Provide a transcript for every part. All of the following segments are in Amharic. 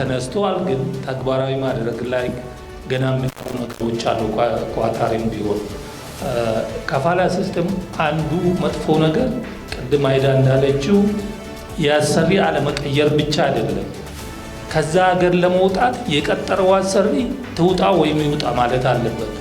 ተነስተዋል፣ ግን ተግባራዊ ማድረግ ላይ ገና የሚቀሩ ነገሮች አሉ። ኳታሪም ቢሆን ካፋላ ሲስተም አንዱ መጥፎ ነገር ቅድም አይዳ እንዳለችው የአሰሪ አለመቀየር ብቻ አይደለም። ከዛ ሀገር ለመውጣት የቀጠረው አሰሪ ትውጣ ወይም ይውጣ ማለት አለበት።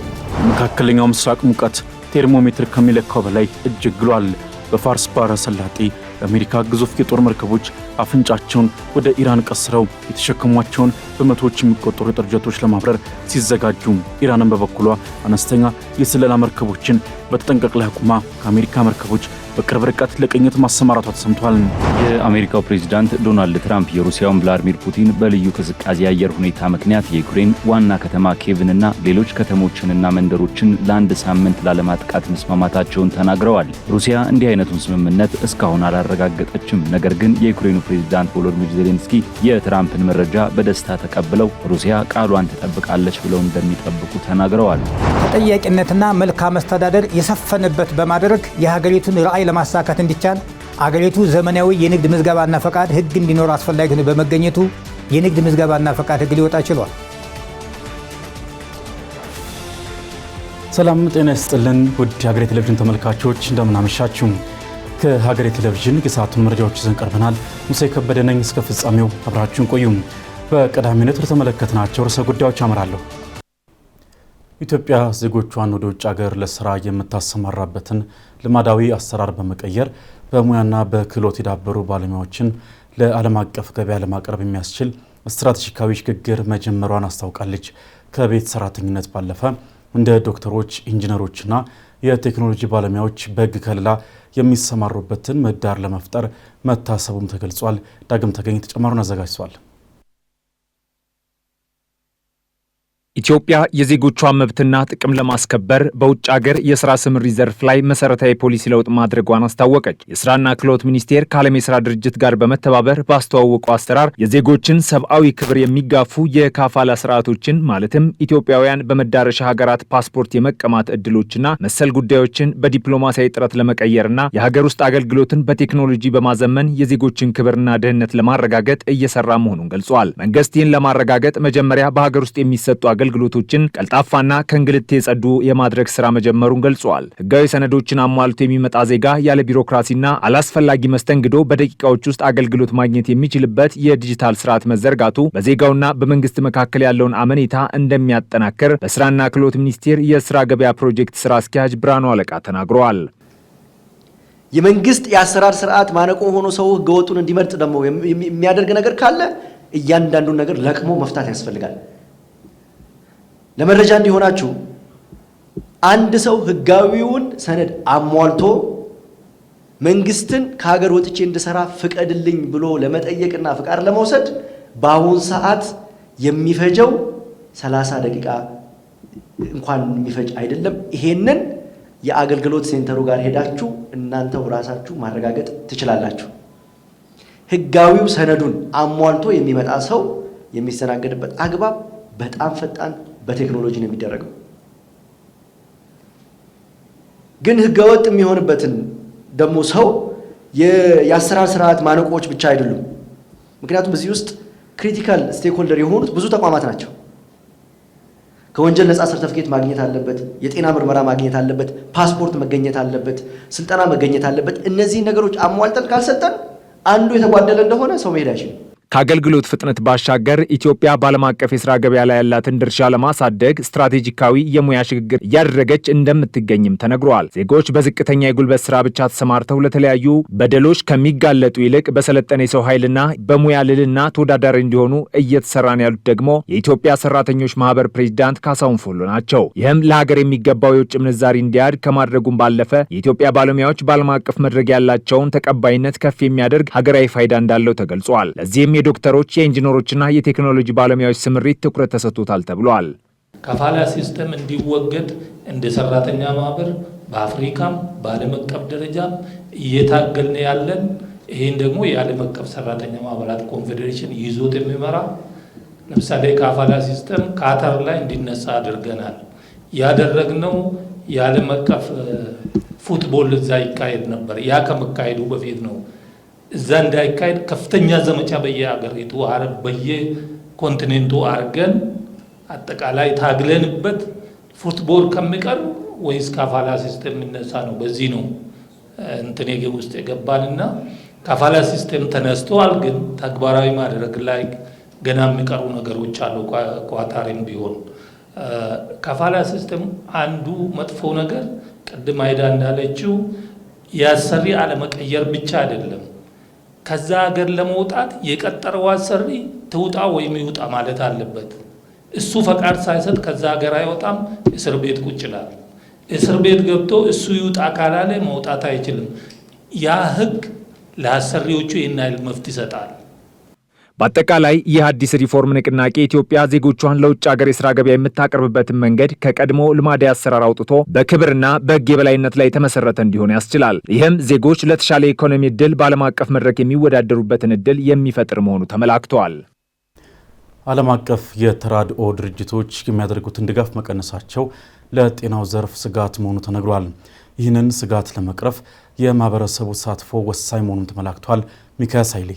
መካከለኛው ምስራቅ ሙቀት ቴርሞሜትር ከሚለካው በላይ እጅግ ግሏል። በፋርስ ባህረ ሰላጤ የአሜሪካ ግዙፍ የጦር መርከቦች አፍንጫቸውን ወደ ኢራን ቀስረው የተሸከሟቸውን በመቶዎች የሚቆጠሩ የጦር ጀቶች ለማብረር ሲዘጋጁ፣ ኢራንን በበኩሏ አነስተኛ የስለላ መርከቦችን በተጠንቀቅ ላይ አቁማ ከአሜሪካ መርከቦች በቅርብ ርቀት ለቅኝት ማሰማራቷ ተሰምቷል። የአሜሪካው ፕሬዝዳንት ዶናልድ ትራምፕ የሩሲያውን ቭላዲሚር ፑቲን በልዩ ቅዝቃዜ የአየር ሁኔታ ምክንያት የዩክሬን ዋና ከተማ ኬቭንና ሌሎች ከተሞችንና መንደሮችን ለአንድ ሳምንት ላለማጥቃት መስማማታቸውን ተናግረዋል። ሩሲያ እንዲህ አይነቱን ስምምነት እስካሁን አላረጋገጠችም። ነገር ግን የዩክሬኑ ፕሬዝዳንት ቮሎዲሚር ዜሌንስኪ የትራምፕን መረጃ በደስታ ተቀብለው ሩሲያ ቃሏን ትጠብቃለች ብለው እንደሚጠብቁ ተናግረዋል። ተጠያቂነትና መልካም አስተዳደር የሰፈነበት በማድረግ የሀገሪቱን ራዕይ ለማሳካት እንዲቻል አገሪቱ ዘመናዊ የንግድ ምዝገባና ፈቃድ ሕግ እንዲኖር አስፈላጊ ሆኖ በመገኘቱ የንግድ ምዝገባና ፈቃድ ሕግ ሊወጣ ችሏል። ሰላም ጤና ይስጥልን ውድ የሀገሬ ቴሌቪዥን ተመልካቾች እንደምን አመሻችሁ። ከሀገሬ ቴሌቪዥን የሰዓቱን መረጃዎች ይዘን ቀርበናል። ሙሴ ከበደ ነኝ። እስከ ፍጻሜው አብራችሁን ቆዩ። በቀዳሚነት ለተመለከትናቸው ርዕሰ ጉዳዮች አመራለሁ። ኢትዮጵያ ዜጎቿን ወደ ውጭ ሀገር ለስራ የምታሰማራበትን ልማዳዊ አሰራር በመቀየር በሙያና በክህሎት የዳበሩ ባለሙያዎችን ለዓለም አቀፍ ገበያ ለማቅረብ የሚያስችል ስትራቴጂካዊ ሽግግር መጀመሯን አስታውቃለች። ከቤት ሰራተኝነት ባለፈ እንደ ዶክተሮች፣ ኢንጂነሮችና የቴክኖሎጂ ባለሙያዎች በሕግ ከለላ የሚሰማሩበትን ምህዳር ለመፍጠር መታሰቡም ተገልጿል። ዳግም ተገኝ ተጨማሪውን አዘጋጅቷል። ኢትዮጵያ የዜጎቿን መብትና ጥቅም ለማስከበር በውጭ ሀገር የስራ ስምሪት ዘርፍ ላይ መሰረታዊ ፖሊሲ ለውጥ ማድረጓን አስታወቀች። የስራና ክህሎት ሚኒስቴር ከዓለም የስራ ድርጅት ጋር በመተባበር ባስተዋወቀው አሰራር የዜጎችን ሰብአዊ ክብር የሚጋፉ የካፋላ ስርዓቶችን ማለትም ኢትዮጵያውያን በመዳረሻ ሀገራት ፓስፖርት የመቀማት እድሎችና መሰል ጉዳዮችን በዲፕሎማሲያዊ ጥረት ለመቀየርና የሀገር ውስጥ አገልግሎትን በቴክኖሎጂ በማዘመን የዜጎችን ክብርና ደህንነት ለማረጋገጥ እየሰራ መሆኑን ገልጿል። መንግስት ይህን ለማረጋገጥ መጀመሪያ በሀገር ውስጥ የሚሰጡ አገልግሎቶችን ቀልጣፋና ከእንግልት የጸዱ የማድረግ ስራ መጀመሩን ገልጿል። ህጋዊ ሰነዶችን አሟልቶ የሚመጣ ዜጋ ያለ ቢሮክራሲና አላስፈላጊ መስተንግዶ በደቂቃዎች ውስጥ አገልግሎት ማግኘት የሚችልበት የዲጂታል ስርዓት መዘርጋቱ በዜጋውና በመንግስት መካከል ያለውን አመኔታ እንደሚያጠናክር በስራና ክህሎት ሚኒስቴር የስራ ገበያ ፕሮጀክት ስራ አስኪያጅ ብርሃኑ አለቃ ተናግረዋል። የመንግስት የአሰራር ስርዓት ማነቆ ሆኖ ሰው ህገወጡን እንዲመርጥ ደግሞ የሚያደርግ ነገር ካለ እያንዳንዱን ነገር ለቅሞ መፍታት ያስፈልጋል። ለመረጃ እንዲሆናችሁ አንድ ሰው ህጋዊውን ሰነድ አሟልቶ መንግስትን ከሀገር ወጥቼ እንድሰራ ፍቀድልኝ ብሎ ለመጠየቅና ፍቃድ ለመውሰድ በአሁን ሰዓት የሚፈጀው 30 ደቂቃ እንኳን የሚፈጅ አይደለም። ይሄንን የአገልግሎት ሴንተሩ ጋር ሄዳችሁ እናንተው ራሳችሁ ማረጋገጥ ትችላላችሁ። ህጋዊው ሰነዱን አሟልቶ የሚመጣ ሰው የሚስተናገድበት አግባብ በጣም ፈጣን በቴክኖሎጂ ነው የሚደረገው። ግን ህገወጥ የሚሆንበትን ደግሞ ሰው የአሰራር ስርዓት ማነቆዎች ብቻ አይደሉም። ምክንያቱም እዚህ ውስጥ ክሪቲካል ስቴክሆልደር የሆኑት ብዙ ተቋማት ናቸው። ከወንጀል ነፃ ሰርተፊኬት ማግኘት አለበት፣ የጤና ምርመራ ማግኘት አለበት፣ ፓስፖርት መገኘት አለበት፣ ስልጠና መገኘት አለበት። እነዚህ ነገሮች አሟልተን ካልሰጠን አንዱ የተጓደለ እንደሆነ ሰው መሄድ አይችልም። ከአገልግሎት ፍጥነት ባሻገር ኢትዮጵያ በዓለም አቀፍ የስራ ገበያ ላይ ያላትን ድርሻ ለማሳደግ ስትራቴጂካዊ የሙያ ሽግግር እያደረገች እንደምትገኝም ተነግሯል። ዜጎች በዝቅተኛ የጉልበት ስራ ብቻ ተሰማርተው ለተለያዩ በደሎች ከሚጋለጡ ይልቅ በሰለጠነ የሰው ኃይልና በሙያ ልዕልና ተወዳዳሪ እንዲሆኑ እየተሰራን ያሉት ደግሞ የኢትዮጵያ ሰራተኞች ማህበር ፕሬዚዳንት ካሳሁን ፎሎ ናቸው። ይህም ለሀገር የሚገባው የውጭ ምንዛሪ እንዲያድግ ከማድረጉም ባለፈ የኢትዮጵያ ባለሙያዎች በዓለም አቀፍ መድረክ ያላቸውን ተቀባይነት ከፍ የሚያደርግ ሀገራዊ ፋይዳ እንዳለው ተገልጿል። ለዚህም የዶክተሮች የኢንጂነሮችና የቴክኖሎጂ ባለሙያዎች ስምሪት ትኩረት ተሰጥቶታል ተብሏል። ካፋላ ሲስተም እንዲወገድ እንደ ሰራተኛ ማህበር በአፍሪካም በዓለም አቀፍ ደረጃ እየታገልን ያለን፣ ይሄን ደግሞ የዓለም አቀፍ ሰራተኛ ማህበራት ኮንፌዴሬሽን ይዞት የሚመራ ለምሳሌ ካፋላ ሲስተም ካታር ላይ እንዲነሳ አድርገናል። ያደረግነው የዓለም አቀፍ ፉትቦል እዛ ይካሄድ ነበር። ያ ከመካሄዱ በፊት ነው። እዛ እንዳይካሄድ ከፍተኛ ዘመቻ በየሀገሪቱ አረብ በየኮንፌዴሬሽኑ ኮንቲኔንቱ አርገን አጠቃላይ ታግለንበት ፉትቦል ከሚቀር ወይስ ካፋላ ሲስተም የሚነሳ ነው። በዚህ ነው እንትኔ ውስጥ የገባንና ካፋላ ሲስተም ተነስቷል፣ ግን ተግባራዊ ማድረግ ላይ ገና የሚቀሩ ነገሮች አሉ። ኳታሪም ቢሆን ካፋላ ሲስተም አንዱ መጥፎ ነገር ቅድም አይዳ እንዳለችው ያሰሪ አለመቀየር ብቻ አይደለም። ከዛ ሀገር ለመውጣት የቀጠረው አሰሪ ትውጣ ወይም ይውጣ ማለት አለበት። እሱ ፈቃድ ሳይሰጥ ከዛ ሀገር አይወጣም፣ እስር ቤት ቁጭ ይላል። እስር ቤት ገብቶ እሱ ይውጣ ካላለ መውጣት አይችልም። ያ ህግ ለአሰሪዎቹ ይህን ያህል መፍት ይሰጣል። በአጠቃላይ ይህ አዲስ ሪፎርም ንቅናቄ ኢትዮጵያ ዜጎቿን ለውጭ ሀገር የስራ ገበያ የምታቀርብበትን መንገድ ከቀድሞ ልማዳዊ አሰራር አውጥቶ በክብርና በህግ የበላይነት ላይ የተመሰረተ እንዲሆን ያስችላል። ይህም ዜጎች ለተሻለ ኢኮኖሚ እድል በዓለም አቀፍ መድረክ የሚወዳደሩበትን እድል የሚፈጥር መሆኑ ተመላክተዋል። ዓለም አቀፍ የተራድኦ ድርጅቶች የሚያደርጉትን ድጋፍ መቀነሳቸው ለጤናው ዘርፍ ስጋት መሆኑ ተነግሯል። ይህንን ስጋት ለመቅረፍ የማህበረሰቡ ተሳትፎ ወሳኝ መሆኑን ተመላክቷል። ሚካኤል ኃይሌ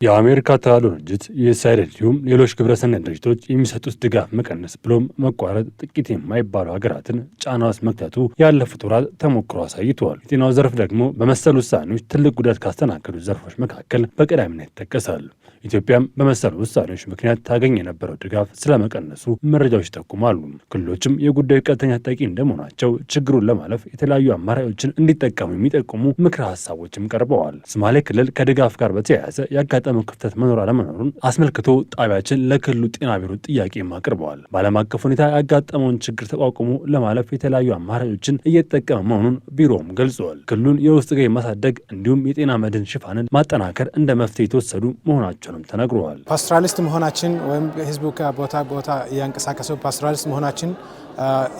የአሜሪካ ተራድኦ ድርጅት ዩኤስአይዲ እንዲሁም ሌሎች ግብረሰናይ ድርጅቶች የሚሰጡት ድጋፍ መቀነስ ብሎም መቋረጥ ጥቂት የማይባሉ ሀገራትን ጫና ውስጥ መክተቱ ያለፉት ወራት ተሞክሮ አሳይተዋል። የጤናው ዘርፍ ደግሞ በመሰል ውሳኔዎች ትልቅ ጉዳት ካስተናገዱ ዘርፎች መካከል በቀዳሚነት ይጠቀሳል። ኢትዮጵያም በመሰሉ ውሳኔዎች ምክንያት ታገኝ የነበረው ድጋፍ ስለመቀነሱ መረጃዎች ይጠቁማሉ። ክልሎችም የጉዳዩ ቀጥተኛ ተጠቂ እንደመሆናቸው ችግሩን ለማለፍ የተለያዩ አማራጮችን እንዲጠቀሙ የሚጠቁሙ ምክረ ሀሳቦችም ቀርበዋል። ሶማሌ ክልል ከድጋፍ ጋር በተያያዘ ያጋጠመው ክፍተት መኖር አለመኖሩን አስመልክቶ ጣቢያችን ለክልሉ ጤና ቢሮ ጥያቄም አቅርበዋል። በዓለም አቀፍ ሁኔታ ያጋጠመውን ችግር ተቋቁሞ ለማለፍ የተለያዩ አማራጮችን እየተጠቀመ መሆኑን ቢሮውም ገልጸዋል። ክልሉን የውስጥ ገቢ ማሳደግ እንዲሁም የጤና መድን ሽፋንን ማጠናከር እንደ መፍትሄ የተወሰዱ መሆናቸው ተነግሯል። ፓስቶራሊስት መሆናችን ወይም ህዝቡ ከቦታ ቦታ ያንቀሳቀሰው ፓስቶራሊስት መሆናችን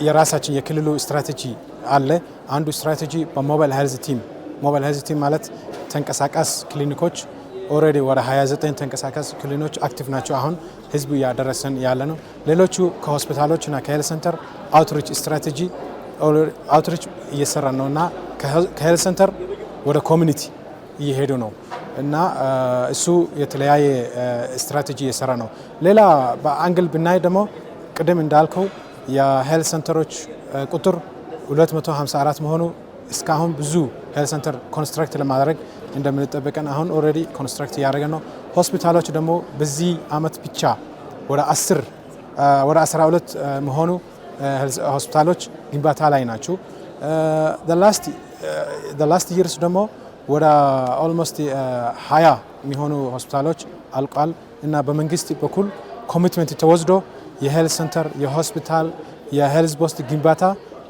የራሳችን የክልሉ ስትራቴጂ አለ። አንዱ ስትራቴጂ በሞባይል ሄልዝ ቲም ማለት ተንቀሳቃስ ክሊኒኮች ኦልሬዲ ወደ 29 ተንቀሳቃስ ክሊኒኮች አክቲቭ ናቸው። አሁን ህዝቡ ያደረሰን ያለ ነው። ሌሎቹ ከሆስፒታሎችና ከሄልዝ ሴንተር አውትሪች ስትራቴጂ አውትሪች እየሰራ ነውና ከሄልዝ ሴንተር ወደ ኮሚኒቲ እየሄዱ ነው እና እሱ የተለያየ ስትራቴጂ እየሰራ ነው። ሌላ በአንግል ብናይ ደግሞ ቅድም እንዳልከው የሄልዝ ሴንተሮች ቁጥር 254 መሆኑ እስካሁን ብዙ ሄልዝ ሴንተር ኮንስትራክት ለማድረግ እንደምንጠበቀን አሁን ኦልሬዲ ኮንስትራክት እያደረገ ነው። ሆስፒታሎች ደግሞ በዚህ አመት ብቻ ወደ 12 መሆኑ ሆስፒታሎች ግንባታ ላይ ናቸው። ላስት ይርስ ደግሞ ወደ ኦልሞስት 20 የሚሆኑ ሆስፒታሎች አልቋል እና በመንግስት በኩል ኮሚትመንት ተወስዶ የሄልዝ ሴንተር፣ የሆስፒታል፣ የሄልዝ ፖስት ግንባታ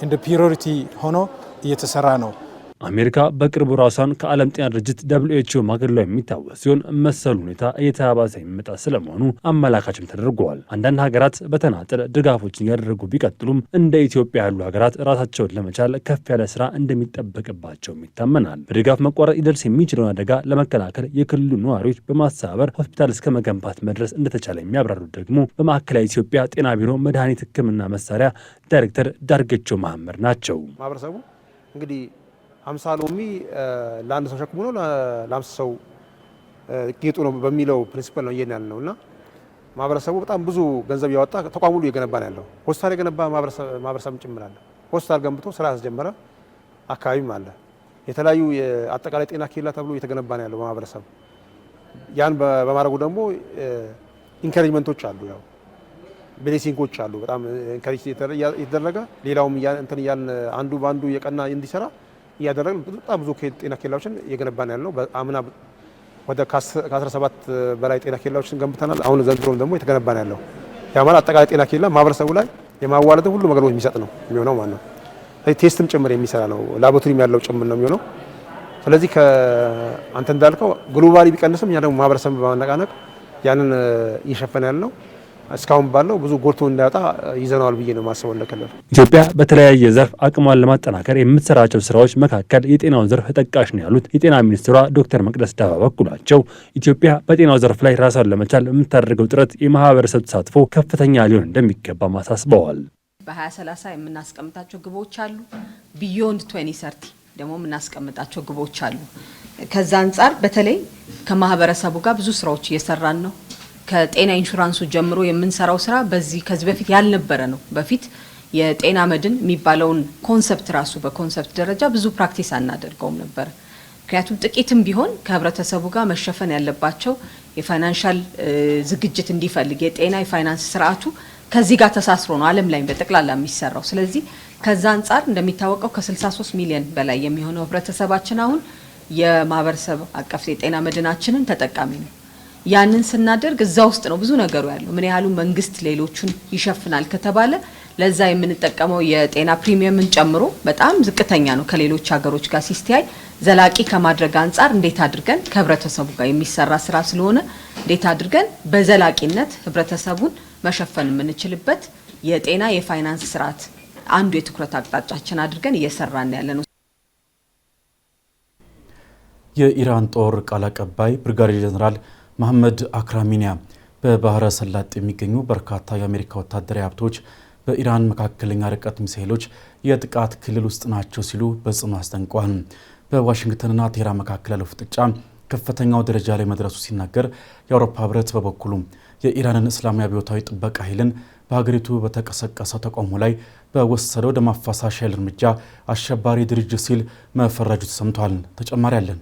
እንደ ፕሪዮሪቲ ሆኖ እየተሰራ ነው። አሜሪካ በቅርቡ ራሷን ከዓለም ጤና ድርጅት WHO ማግለሏ የሚታወስ ሲሆን መሰሉ ሁኔታ እየተባባሰ የሚመጣ ስለመሆኑ አመላካችም ተደርገዋል። አንዳንድ ሀገራት በተናጠል ድጋፎችን እያደረጉ ቢቀጥሉም እንደ ኢትዮጵያ ያሉ ሀገራት ራሳቸውን ለመቻል ከፍ ያለ ስራ እንደሚጠበቅባቸውም ይታመናል። በድጋፍ መቋረጥ ሊደርስ የሚችለውን አደጋ ለመከላከል የክልሉ ነዋሪዎች በማስተባበር ሆስፒታል እስከ መገንባት መድረስ እንደተቻለ የሚያብራሩት ደግሞ በማዕከላዊ ኢትዮጵያ ጤና ቢሮ መድኃኒት ሕክምና መሳሪያ ዳይሬክተር ዳርጌቸው መሐመድ ናቸው። ማህበረሰቡ እንግዲህ 50 ሎሚ ለአንድ ሰው ሸክሙ ነው ለ50 ሰው ጌጡ ነው በሚለው ፕሪንሲፐል ነው እየን ያለ ነውና ማህበረሰቡ በጣም ብዙ ገንዘብ ያወጣ ተቋም ሁሉ እየገነባ ነው ያለው። ሆስፒታል የገነባ ማህበረሰብ ጭምር አለ። ሆስፒታል ገንብቶ ስራ ያስጀመረ አካባቢም አለ። የተለያዩ የአጠቃላይ ጤና ኬላ ተብሎ እየተገነባ ነው ያለው ማህበረሰብ። ያን በማድረጉ ደግሞ ኢንካሬጅመንቶች አሉ፣ ያው ብሌሲንጎች አሉ። በጣም ኢንካሬጅ የተደረገ ሌላውም እንትን ያን አንዱ ባንዱ የቀና እንዲሰራ እያደረግን በጣም ብዙ ጤና ኬላዎችን እየገነባን ያለው አምና ወደ ከ17 በላይ ጤና ኬላዎችን ገንብተናል። አሁን ዘንድሮም ደግሞ የተገነባን ያለው ያ ማለት አጠቃላይ ጤና ኬላ ማህበረሰቡ ላይ የማዋለድ ሁሉ ነገሮች የሚሰጥ ነው የሚሆነው ማለት ነው። ቴስትም ጭምር የሚሰራ ነው፣ ላቦራቶሪም ያለው ጭምር ነው የሚሆነው። ስለዚህ ከአንተ እንዳልከው ግሎባሊ ቢቀንስም እኛ ደግሞ ማህበረሰብ በማነቃነቅ ያንን እየሸፈነ ያለው እስካሁን ባለው ብዙ ጎልቶ እንዳያወጣ ይዘናል ብዬ ነው ማሰብ እንደከለል። ኢትዮጵያ በተለያየ ዘርፍ አቅሟን ለማጠናከር የምትሰራቸው ስራዎች መካከል የጤናውን ዘርፍ ተጠቃሽ ነው ያሉት የጤና ሚኒስትሯ ዶክተር መቅደስ ዳባ በኩላቸው ኢትዮጵያ በጤናው ዘርፍ ላይ ራሷን ለመቻል የምታደርገው ጥረት የማህበረሰብ ተሳትፎ ከፍተኛ ሊሆን እንደሚገባ ማሳስበዋል። በ2030 የምናስቀምጣቸው ግቦች አሉ። ቢዮንድ 2030 ደግሞ የምናስቀምጣቸው ግቦች አሉ። ከዛ አንፃር በተለይ ከማህበረሰቡ ጋር ብዙ ስራዎች እየሰራን ነው። ከጤና ኢንሹራንሱ ጀምሮ የምንሰራው ስራ ከዚህ በፊት ያልነበረ ነው። በፊት የጤና መድን የሚባለውን ኮንሰፕት ራሱ በኮንሰፕት ደረጃ ብዙ ፕራክቲስ አናደርገውም ነበር። ምክንያቱም ጥቂትም ቢሆን ከህብረተሰቡ ጋር መሸፈን ያለባቸው የፋይናንሻል ዝግጅት እንዲፈልግ የጤና የፋይናንስ ስርዓቱ ከዚህ ጋር ተሳስሮ ነው ዓለም ላይ በጠቅላላ የሚሰራው። ስለዚህ ከዛ አንፃር እንደሚታወቀው ከ63 ሚሊዮን በላይ የሚሆነው ህብረተሰባችን አሁን የማህበረሰብ አቀፍ የጤና መድናችንን ተጠቃሚ ነው። ያንን ስናደርግ እዛ ውስጥ ነው ብዙ ነገሩ ያለው። ምን ያህሉ መንግስት ሌሎቹን ይሸፍናል ከተባለ ለዛ የምንጠቀመው የጤና ፕሪሚየምን ጨምሮ በጣም ዝቅተኛ ነው ከሌሎች ሀገሮች ጋር ሲስተያይ። ዘላቂ ከማድረግ አንፃር እንዴት አድርገን ከህብረተሰቡ ጋር የሚሰራ ስራ ስለሆነ እንዴት አድርገን በዘላቂነት ህብረተሰቡን መሸፈን የምንችልበት የጤና የፋይናንስ ስርዓት አንዱ የትኩረት አቅጣጫችን አድርገን እየሰራን ያለነው። የኢራን ጦር ቃል አቀባይ ብርጋዴር ጀነራል መሐመድ አክራሚኒያ በባህረ ሰላጤ የሚገኙ በርካታ የአሜሪካ ወታደራዊ ሀብቶች በኢራን መካከለኛ ርቀት ሚሳኤሎች የጥቃት ክልል ውስጥ ናቸው ሲሉ በጽኑ አስጠንቀዋል። በዋሽንግተንና ቴህራን መካከል ያለው ፍጥጫ ከፍተኛው ደረጃ ላይ መድረሱ ሲናገር፣ የአውሮፓ ህብረት በበኩሉ የኢራንን እስላማዊ አብዮታዊ ጥበቃ ኃይልን በሀገሪቱ በተቀሰቀሰው ተቃውሞ ላይ በወሰደው ደም አፋሳሽ ኃይል እርምጃ አሸባሪ ድርጅት ሲል መፈረጁ ተሰምቷል። ተጨማሪ አለን።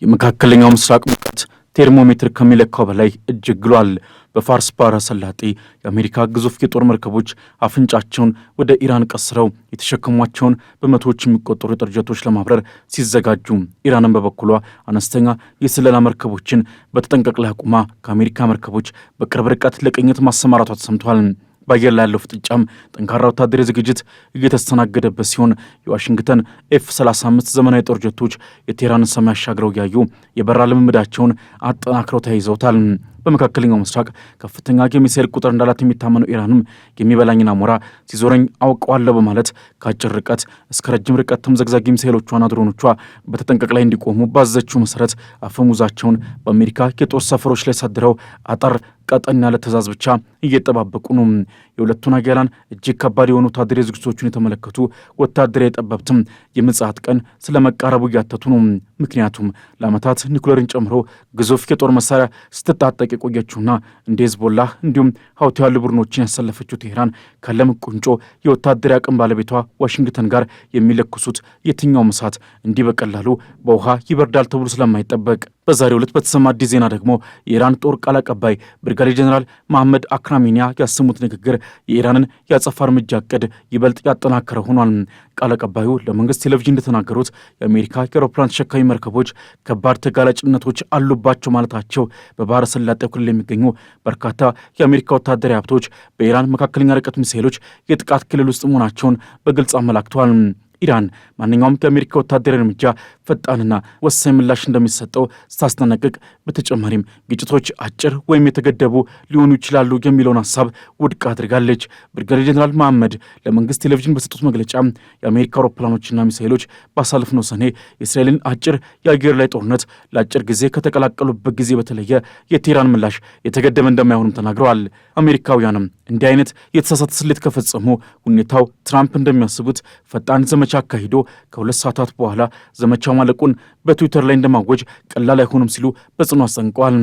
የመካከለኛው ምስራቅ ሙቀት ቴርሞሜትር ከሚለካው በላይ እጅግ ግሏል። በፋርስ ባህረ ሰላጤ የአሜሪካ ግዙፍ የጦር መርከቦች አፍንጫቸውን ወደ ኢራን ቀስረው የተሸከሟቸውን በመቶዎች የሚቆጠሩ የጦር ጀቶች ለማብረር ሲዘጋጁ፣ ኢራንን በበኩሏ አነስተኛ የስለላ መርከቦችን በተጠንቀቅ ላይ አቁማ ከአሜሪካ መርከቦች በቅርብ ርቀት ለቅኝት ማሰማራቷ ተሰምቷል። በአየር ላይ ያለው ፍጥጫም ጠንካራ ወታደራዊ ዝግጅት እየተስተናገደበት ሲሆን የዋሽንግተን F-35 ዘመናዊ ጦር ጀቶች የቴህራንን ሰማይ አሻግረው እያዩ የበረራ ልምምዳቸውን አጠናክረው ተያይዘውታል። በመካከለኛው ምስራቅ ከፍተኛ የሚሳኤል ቁጥር እንዳላት የሚታመነው ኢራንም የሚበላኝን አሞራ ሲዞረኝ አውቀዋለሁ በማለት ከአጭር ርቀት እስከ ረጅም ርቀት ተምዘግዛጊ ሚሳኤሎቿና ድሮኖቿ በተጠንቀቅ ላይ እንዲቆሙ ባዘችው መሰረት አፈሙዛቸውን በአሜሪካ የጦር ሰፈሮች ላይ ሰድረው አጠር ቀጠን ያለ ትዕዛዝ ብቻ እየጠባበቁ ነው። የሁለቱን ሀገራን እጅግ ከባድ የሆኑ ወታደራዊ ዝግጅቶችን የተመለከቱ ወታደራዊ ጠበብትም የምጽአት ቀን ስለመቃረቡ እያተቱ ነው። ምክንያቱም ለዓመታት ኒኩሌርን ጨምሮ ግዙፍ የጦር መሳሪያ ስትታጠቅ የቆየችውና እንደ ሂዝቦላህ እንዲሁም ሀውቲ ያሉ ቡድኖችን ያሰለፈችው ቴህራን ካለም ቁንጮ የወታደራዊ አቅም ባለቤቷ ዋሽንግተን ጋር የሚለኩሱት የትኛውም እሳት እንዲህ በቀላሉ በውሃ ይበርዳል ተብሎ ስለማይጠበቅ በዛሬው ዕለት በተሰማ አዲስ ዜና ደግሞ የኢራን ጦር ቃል አቀባይ ብርጋዴር ጀነራል መሐመድ አክራሚኒያ ያሰሙት ንግግር የኢራንን የአጸፋ እርምጃ ዕቅድ ይበልጥ ያጠናከረ ሆኗል። ቃል አቀባዩ ለመንግስት ቴሌቪዥን እንደተናገሩት የአሜሪካ የአውሮፕላን ተሸካሚ መርከቦች ከባድ ተጋላጭነቶች አሉባቸው ማለታቸው በባህረ ሰላጤው ክልል የሚገኙ በርካታ የአሜሪካ ወታደራዊ ሀብቶች በኢራን መካከለኛ ርቀት ሚሳኤሎች የጥቃት ክልል ውስጥ መሆናቸውን በግልጽ አመላክተዋል። ኢራን ማንኛውም የአሜሪካ ወታደራዊ እርምጃ ፈጣንና ወሳኝ ምላሽ እንደሚሰጠው ስታስጠነቅቅ፣ በተጨማሪም ግጭቶች አጭር ወይም የተገደቡ ሊሆኑ ይችላሉ የሚለውን ሀሳብ ውድቅ አድርጋለች። ብርጋዴር ጀነራል መሐመድ ለመንግስት ቴሌቪዥን በሰጡት መግለጫ የአሜሪካ አውሮፕላኖችና ሚሳኤሎች ባሳለፍነው ሰኔ የእስራኤልን አጭር የአየር ላይ ጦርነት ለአጭር ጊዜ ከተቀላቀሉበት ጊዜ በተለየ የቴህራን ምላሽ የተገደበ እንደማይሆንም ተናግረዋል። አሜሪካውያንም እንዲህ አይነት የተሳሳተ ስሌት ከፈጸሙ ሁኔታው ትራምፕ እንደሚያስቡት ፈጣን ዘመቻ አካሂዶ ከ2 ሰዓታት በኋላ ዘመቻው ማለቁን በትዊተር ላይ እንደማወጅ ቀላል አይሆንም ሲሉ በጽኑ አስጠንቀዋል።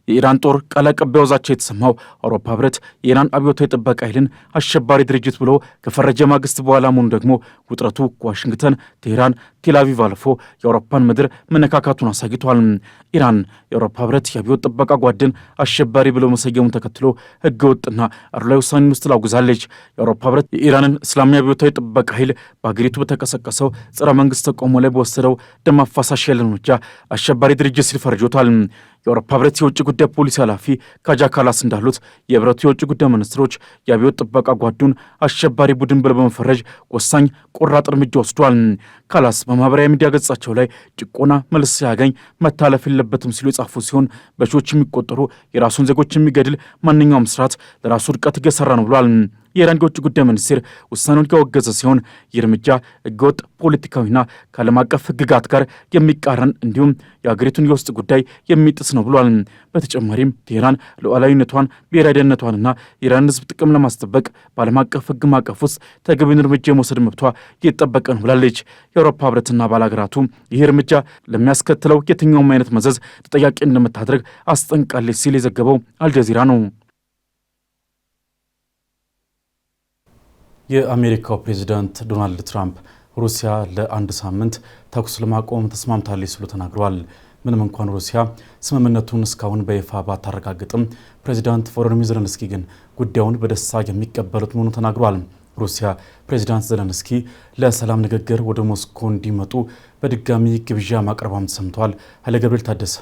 የኢራን ጦር ቃል አቀባዩ ዛቻ የተሰማው አውሮፓ ህብረት የኢራን አብዮታዊ ጥበቃ ኃይልን አሸባሪ ድርጅት ብሎ ከፈረጀ ማግስት በኋላ መሆኑ ደግሞ ውጥረቱ ከዋሽንግተን፣ ቴህራን፣ ቴልአቪቭ አልፎ የአውሮፓን ምድር መነካካቱን አሳይቷል። ኢራን የአውሮፓ ህብረት የአብዮት ጥበቃ ጓድን አሸባሪ ብሎ መሰየሙን ተከትሎ ህገወጥና አድሏዊ ውሳኔን ውስጥ ላውግዛለች። የአውሮፓ ህብረት የኢራንን እስላማዊ አብዮታዊ ጥበቃ ኃይል በአገሪቱ በተቀሰቀሰው ጸረ መንግስት ተቃውሞ ላይ በወሰደው ደም አፋሳሽ ያለ እርምጃ አሸባሪ ድርጅት ሲል ፈርጆታል። የአውሮፓ ህብረት የውጭ ጉዳይ ፖሊሲ ኃላፊ ካጃ ካላስ እንዳሉት የህብረቱ የውጭ ጉዳይ ሚኒስትሮች የአብዮት ጥበቃ ጓዱን አሸባሪ ቡድን ብለው በመፈረጅ ወሳኝ ቆራጥ እርምጃ ወስዷል። ካላስ በማህበራዊ ሚዲያ ገጻቸው ላይ ጭቆና መልስ ሲያገኝ መታለፍ የለበትም ሲሉ የጻፉ ሲሆን በሺዎች የሚቆጠሩ የራሱን ዜጎች የሚገድል ማንኛውም ስርዓት ለራሱ ውድቀት እየሰራ ነው ብሏል። የኢራን የውጭ ጉዳይ ሚኒስቴር ውሳኔውን ያወገዘ ሲሆን ይህ እርምጃ ህገወጥ ፖለቲካዊና ከዓለም አቀፍ ህግጋት ጋር የሚቃረን እንዲሁም የአገሪቱን የውስጥ ጉዳይ የሚጥስ ነው ብሏል። በተጨማሪም ቴህራን ሉዓላዊነቷን፣ ብሔራዊ ደህንነቷንና የኢራን ሕዝብ ጥቅም ለማስጠበቅ በዓለም አቀፍ ሕግ ማዕቀፍ ውስጥ ተገቢውን እርምጃ የመውሰድ መብቷ እየተጠበቀ ነው ብላለች። የአውሮፓ ሕብረትና አባል ሀገራቱ ይህ እርምጃ ለሚያስከትለው የትኛውም አይነት መዘዝ ተጠያቂ እንደምታደርግ አስጠንቃለች ሲል የዘገበው አልጀዚራ ነው። የአሜሪካው ፕሬዚዳንት ዶናልድ ትራምፕ ሩሲያ ለአንድ ሳምንት ተኩስ ለማቆም ተስማምታለች ሲሉ ተናግረዋል። ምንም እንኳን ሩሲያ ስምምነቱን እስካሁን በይፋ ባታረጋግጥም ፕሬዚዳንት ቮሎዲሚር ዘለንስኪ ግን ጉዳዩን በደስታ የሚቀበሉት መሆኑን ተናግረዋል። ሩሲያ ፕሬዚዳንት ዘለንስኪ ለሰላም ንግግር ወደ ሞስኮ እንዲመጡ በድጋሚ ግብዣ ማቅረቧም ተሰምተዋል። ኃይለ ገብርኤል ታደሰ።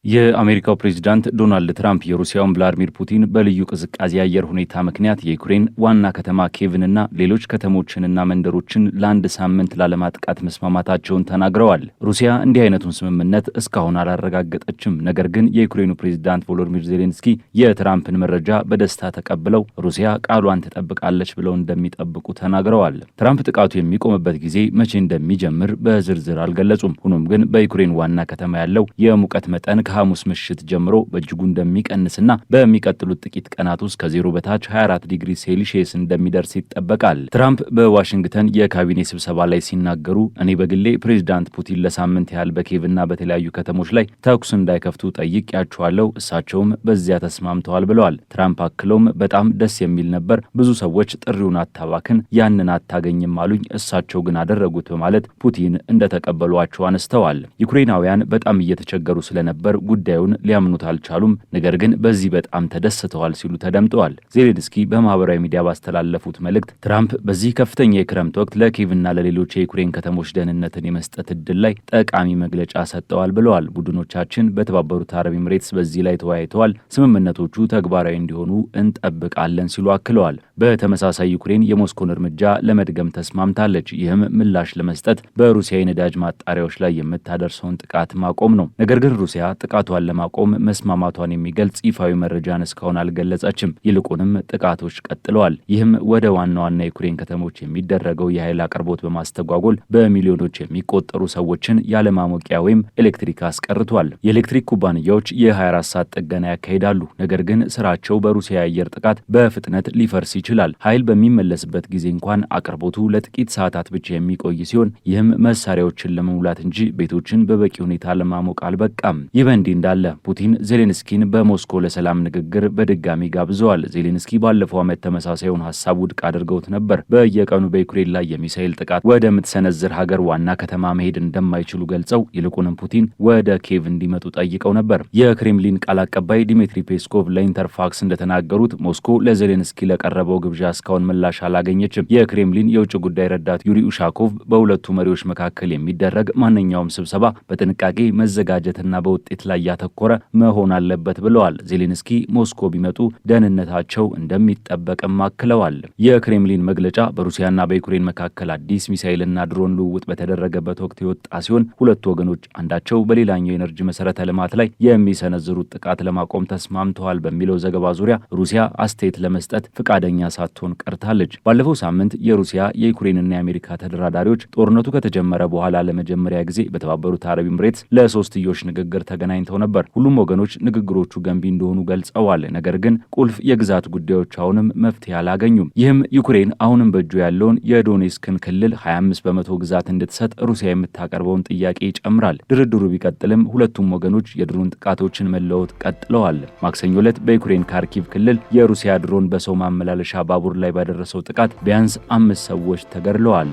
የአሜሪካው ፕሬዚዳንት ዶናልድ ትራምፕ የሩሲያውን ቭላዲሚር ፑቲን በልዩ ቅዝቃዜ የአየር ሁኔታ ምክንያት የዩክሬን ዋና ከተማ ኬቭንና ሌሎች ከተሞችንና መንደሮችን ለአንድ ሳምንት ላለማጥቃት መስማማታቸውን ተናግረዋል። ሩሲያ እንዲህ አይነቱን ስምምነት እስካሁን አላረጋገጠችም። ነገር ግን የዩክሬኑ ፕሬዚዳንት ቮሎዲሚር ዜሌንስኪ የትራምፕን መረጃ በደስታ ተቀብለው ሩሲያ ቃሏን ትጠብቃለች ብለው እንደሚጠብቁ ተናግረዋል። ትራምፕ ጥቃቱ የሚቆምበት ጊዜ መቼ እንደሚጀምር በዝርዝር አልገለጹም። ሆኖም ግን በዩክሬን ዋና ከተማ ያለው የሙቀት መጠን ከሐሙስ ምሽት ጀምሮ በእጅጉ እንደሚቀንስና በሚቀጥሉት ጥቂት ቀናት ውስጥ ከዜሮ በታች 24 ዲግሪ ሴልሺየስ እንደሚደርስ ይጠበቃል። ትራምፕ በዋሽንግተን የካቢኔ ስብሰባ ላይ ሲናገሩ እኔ በግሌ ፕሬዚዳንት ፑቲን ለሳምንት ያህል በኬቭና በተለያዩ ከተሞች ላይ ተኩስ እንዳይከፍቱ ጠይቄያቸዋለሁ፣ እሳቸውም በዚያ ተስማምተዋል ብለዋል። ትራምፕ አክለውም በጣም ደስ የሚል ነበር፣ ብዙ ሰዎች ጥሪውን አታባክን፣ ያንን አታገኝም አሉኝ፣ እሳቸው ግን አደረጉት በማለት ፑቲን እንደተቀበሏቸው አነስተዋል። ዩክሬናውያን በጣም እየተቸገሩ ስለነበር ጉዳዩን ሊያምኑት አልቻሉም፣ ነገር ግን በዚህ በጣም ተደስተዋል ሲሉ ተደምጠዋል። ዜሌንስኪ በማህበራዊ ሚዲያ ባስተላለፉት መልእክት ትራምፕ በዚህ ከፍተኛ የክረምት ወቅት ለኪቭና ለሌሎች የዩክሬን ከተሞች ደህንነትን የመስጠት እድል ላይ ጠቃሚ መግለጫ ሰጥተዋል ብለዋል። ቡድኖቻችን በተባበሩት አረብ ኤምሬትስ በዚህ ላይ ተወያይተዋል፣ ስምምነቶቹ ተግባራዊ እንዲሆኑ እንጠብቃለን ሲሉ አክለዋል። በተመሳሳይ ዩክሬን የሞስኮን እርምጃ ለመድገም ተስማምታለች። ይህም ምላሽ ለመስጠት በሩሲያ የነዳጅ ማጣሪያዎች ላይ የምታደርሰውን ጥቃት ማቆም ነው። ነገር ግን ሩሲያ ጥቃቷን ለማቆም መስማማቷን የሚገልጽ ይፋዊ መረጃን እስካሁን አልገለጸችም። ይልቁንም ጥቃቶች ቀጥለዋል። ይህም ወደ ዋና ዋና የዩክሬን ከተሞች የሚደረገው የኃይል አቅርቦት በማስተጓጎል በሚሊዮኖች የሚቆጠሩ ሰዎችን ያለማሞቂያ ወይም ኤሌክትሪክ አስቀርቷል። የኤሌክትሪክ ኩባንያዎች የ24 ሰዓት ጥገና ያካሂዳሉ። ነገር ግን ስራቸው በሩሲያ የአየር ጥቃት በፍጥነት ሊፈርስ ይችላል። ኃይል በሚመለስበት ጊዜ እንኳን አቅርቦቱ ለጥቂት ሰዓታት ብቻ የሚቆይ ሲሆን ይህም መሳሪያዎችን ለመሙላት እንጂ ቤቶችን በበቂ ሁኔታ ለማሞቅ አልበቃም። ይህ በእንዲህ እንዳለ ፑቲን ዜሌንስኪን በሞስኮ ለሰላም ንግግር በድጋሚ ጋብዘዋል። ዜሌንስኪ ባለፈው ዓመት ተመሳሳዩን ሀሳብ ውድቅ አድርገውት ነበር። በየቀኑ በዩክሬን ላይ የሚሳኤል ጥቃት ወደምትሰነዝር ሀገር ዋና ከተማ መሄድ እንደማይችሉ ገልጸው ይልቁንም ፑቲን ወደ ኬቭ እንዲመጡ ጠይቀው ነበር። የክሬምሊን ቃል አቀባይ ዲሚትሪ ፔስኮቭ ለኢንተርፋክስ እንደተናገሩት ሞስኮ ለዜሌንስኪ ለቀረበው ግብዣ እስካሁን ምላሽ አላገኘችም። የክሬምሊን የውጭ ጉዳይ ረዳት ዩሪ ኡሻኮቭ በሁለቱ መሪዎች መካከል የሚደረግ ማንኛውም ስብሰባ በጥንቃቄ መዘጋጀትና በውጤት ላይ ያተኮረ መሆን አለበት ብለዋል። ዜሌንስኪ ሞስኮ ቢመጡ ደህንነታቸው እንደሚጠበቅም አክለዋል። የክሬምሊን መግለጫ በሩሲያና በዩክሬን መካከል አዲስ ሚሳኤልና ድሮን ልውውጥ በተደረገበት ወቅት የወጣ ሲሆን ሁለቱ ወገኖች አንዳቸው በሌላኛው የኤነርጂ መሰረተ ልማት ላይ የሚሰነዝሩት ጥቃት ለማቆም ተስማምተዋል በሚለው ዘገባ ዙሪያ ሩሲያ አስተያየት ለመስጠት ፈቃደኛ ሳትሆን ቀርታለች። ባለፈው ሳምንት የሩሲያ የዩክሬንና የአሜሪካ ተደራዳሪዎች ጦርነቱ ከተጀመረ በኋላ ለመጀመሪያ ጊዜ በተባበሩት አረብ ኤምሬትስ ለሶስትዮሽ ንግግር ተገናኝተው ነበር። ሁሉም ወገኖች ንግግሮቹ ገንቢ እንደሆኑ ገልጸዋል። ነገር ግን ቁልፍ የግዛት ጉዳዮች አሁንም መፍትሄ አላገኙም። ይህም ዩክሬን አሁንም በእጁ ያለውን የዶኔስክን ክልል 25 በመቶ ግዛት እንድትሰጥ ሩሲያ የምታቀርበውን ጥያቄ ይጨምራል። ድርድሩ ቢቀጥልም ሁለቱም ወገኖች የድሮን ጥቃቶችን መለወጥ ቀጥለዋል። ማክሰኞ ዕለት በዩክሬን ካርኪቭ ክልል የሩሲያ ድሮን በሰው ማመላለሻ ባቡር ላይ ባደረሰው ጥቃት ቢያንስ 5 ሰዎች ተገድለዋል።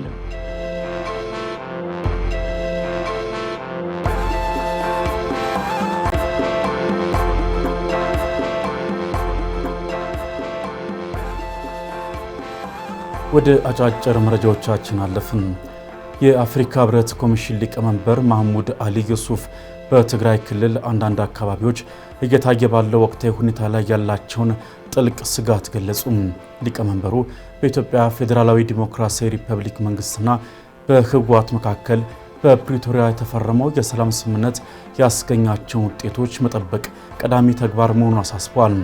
ወደ አጫጭር መረጃዎቻችን አለፍን። የአፍሪካ ህብረት ኮሚሽን ሊቀመንበር ማህሙድ አሊ ዩሱፍ በትግራይ ክልል አንዳንድ አካባቢዎች እየታየ ባለው ወቅታዊ ሁኔታ ላይ ያላቸውን ጥልቅ ስጋት ገለጹ። ሊቀመንበሩ በኢትዮጵያ ፌዴራላዊ ዲሞክራሲያዊ ሪፐብሊክ መንግስትና በህወሓት መካከል በፕሪቶሪያ የተፈረመው የሰላም ስምምነት ያስገኛቸውን ውጤቶች መጠበቅ ቀዳሚ ተግባር መሆኑን አሳስበዋል።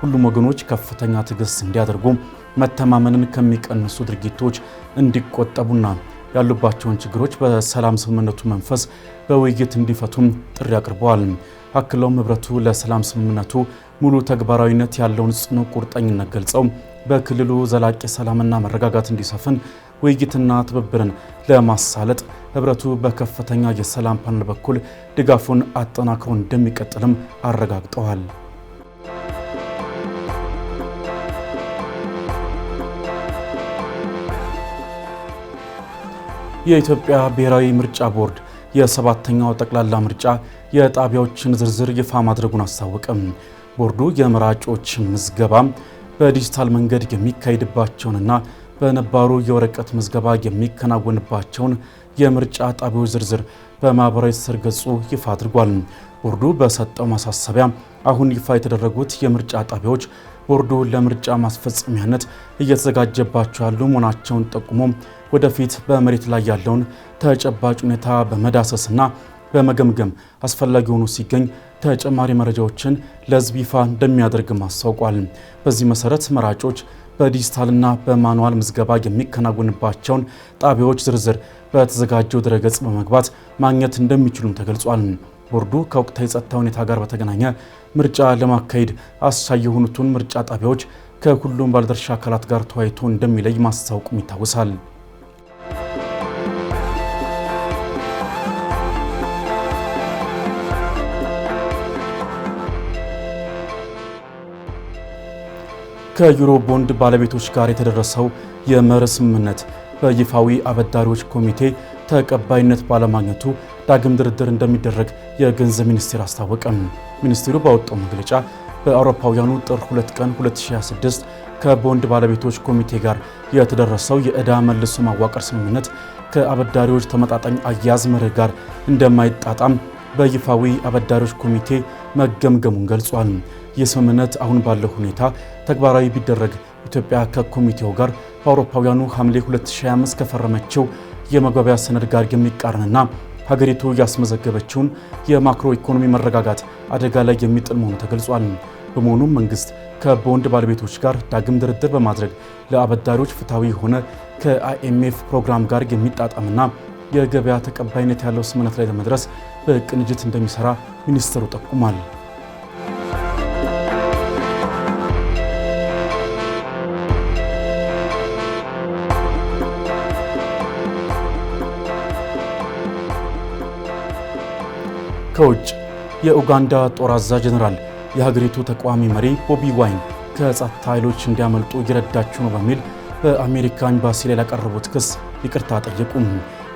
ሁሉም ወገኖች ከፍተኛ ትዕግስት እንዲያደርጉ፣ መተማመንን ከሚቀንሱ ድርጊቶች እንዲቆጠቡና ያሉባቸውን ችግሮች በሰላም ስምምነቱ መንፈስ በውይይት እንዲፈቱም ጥሪ አቅርበዋል። አክለውም ህብረቱ ለሰላም ስምምነቱ ሙሉ ተግባራዊነት ያለውን ጽኑ ቁርጠኝነት ገልጸው በክልሉ ዘላቂ ሰላምና መረጋጋት እንዲሰፍን ውይይትና ትብብርን ለማሳለጥ ህብረቱ በከፍተኛ የሰላም ፓነል በኩል ድጋፉን አጠናክሮ እንደሚቀጥልም አረጋግጠዋል። የኢትዮጵያ ብሔራዊ ምርጫ ቦርድ የ7ኛው ጠቅላላ ምርጫ የጣቢያዎችን ዝርዝር ይፋ ማድረጉን አስታወቀም። ቦርዱ የመራጮች ምዝገባ በዲጂታል መንገድ የሚካሄድባቸውንና በነባሩ የወረቀት ምዝገባ የሚከናወንባቸውን የምርጫ ጣቢያዎች ዝርዝር በማህበራዊ ትስስር ገጹ ይፋ አድርጓል። ቦርዱ በሰጠው ማሳሰቢያ አሁን ይፋ የተደረጉት የምርጫ ጣቢያዎች ቦርዱ ለምርጫ ማስፈጸሚያነት እየተዘጋጀባቸው ያሉ መሆናቸውን ጠቁሞ ወደፊት በመሬት ላይ ያለውን ተጨባጭ ሁኔታ በመዳሰስና በመገምገም አስፈላጊ ሆኖ ሲገኝ ተጨማሪ መረጃዎችን ለሕዝብ ይፋ እንደሚያደርግም አስታውቋል። በዚህ መሰረት መራጮች በዲጂታልና በማኑዋል ምዝገባ የሚከናወንባቸውን ጣቢያዎች ዝርዝር በተዘጋጀው ድረገጽ በመግባት ማግኘት እንደሚችሉም ተገልጿል። ቦርዱ ከወቅታዊ የጸጥታ ሁኔታ ጋር በተገናኘ ምርጫ ለማካሄድ አስቻይ የሆኑትን ምርጫ ጣቢያዎች ከሁሉም ባለድርሻ አካላት ጋር ተወያይቶ እንደሚለይ ማስታወቁም ይታወሳል። ከዩሮ ቦንድ ባለቤቶች ጋር የተደረሰው የመርህ ስምምነት በይፋዊ አበዳሪዎች ኮሚቴ ተቀባይነት ባለማግኘቱ ዳግም ድርድር እንደሚደረግ የገንዘብ ሚኒስቴር አስታወቀም። ሚኒስቴሩ ባወጣው መግለጫ በአውሮፓውያኑ ጥር 2 ቀን 2026 ከቦንድ ባለቤቶች ኮሚቴ ጋር የተደረሰው የዕዳ መልሶ ማዋቀር ስምምነት ከአበዳሪዎች ተመጣጣኝ አያያዝ መርህ ጋር እንደማይጣጣም በይፋዊ አበዳሪዎች ኮሚቴ መገምገሙን ገልጿል። ይህ ስምምነት አሁን ባለው ሁኔታ ተግባራዊ ቢደረግ ኢትዮጵያ ከኮሚቴው ጋር በአውሮፓውያኑ ሐምሌ 2025 ከፈረመችው የመግባቢያ ሰነድ ጋር የሚቃረንና ሀገሪቱ ያስመዘገበችውን የማክሮ ኢኮኖሚ መረጋጋት አደጋ ላይ የሚጥል መሆኑ ተገልጿል። በመሆኑም መንግስት ከቦንድ ባለቤቶች ጋር ዳግም ድርድር በማድረግ ለአበዳሪዎች ፍትሐዊ የሆነ ከአይኤምኤፍ ፕሮግራም ጋር የሚጣጣምና የገበያ ተቀባይነት ያለው ስምምነት ላይ ለመድረስ በቅንጅት እንደሚሰራ ሚኒስትሩ ጠቁሟል። ከውጭ የኡጋንዳ ጦር አዛዥ ጀነራል የሀገሪቱ ተቃዋሚ መሪ ቦቢ ዋይን ከጸጥታ ኃይሎች እንዲያመልጡ እየረዳችሁ ነው በሚል በአሜሪካ ኤምባሲ ላይ ላቀረቡት ክስ ይቅርታ ጠየቁ።